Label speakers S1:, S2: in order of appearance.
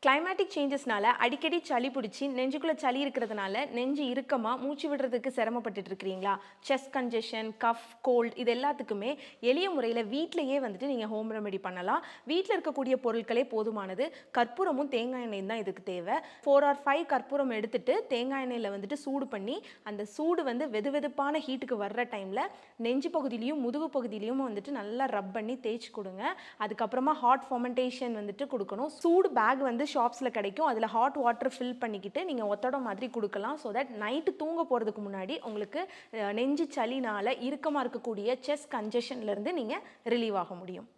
S1: Climatic சேஞ்சஸ்னால அடிக்கடி சளி பிடிச்சி நெஞ்சுக்குள்ளே சளி இருக்கிறதுனால நெஞ்சு இறுக்கமாக மூச்சு விடுறதுக்கு சிரமப்பட்டுட்டு இருக்கிறீங்களா? செஸ்ட் கன்ஜெஷன், கஃப், கோல்ட் இது எல்லாத்துக்குமே எளிய முறையில் வீட்டிலையே வந்துட்டு நீங்கள் ஹோம் ரெமெடி பண்ணலாம். வீட்டில் இருக்கக்கூடிய பொருட்களே போதுமானது. கற்பூரமும் தேங்காய் எண்ணெயும் தான் இதுக்கு தேவை. 4 or 5 கற்பூரம் எடுத்துட்டு தேங்காய் எண்ணெயில் வந்துட்டு சூடு பண்ணி அந்த சூடு வந்து வெது வெதுப்பான ஹீட்டுக்கு வர்ற டைமில் நெஞ்சு பகுதியிலையும் முதுகு பகுதியிலையும் வந்துட்டு நல்லா ரப் பண்ணி தேய்ச்சி கொடுங்க. அதுக்கப்புறமா ஹாட் ஃபர்மெண்டேஷன் வந்துட்டு கொடுக்கணும். சூடு பேக் வந்து ஷாப்ஸில் கிடைக்கும். அதில் ஹாட் வாட்டர் ஃபில் பண்ணிக்கிட்டு நீங்கள் ஒத்தடம் மாதிரி கொடுக்கலாம். ஸோ தட் நைட்டு தூங்க போகிறதுக்கு முன்னாடி உங்களுக்கு நெஞ்சு சளினால் இறுக்கமாக இருக்கக்கூடிய செஸ்ட் கன்ஜெஷன்லேருந்து நீங்கள் ரிலீவ் ஆக முடியும்.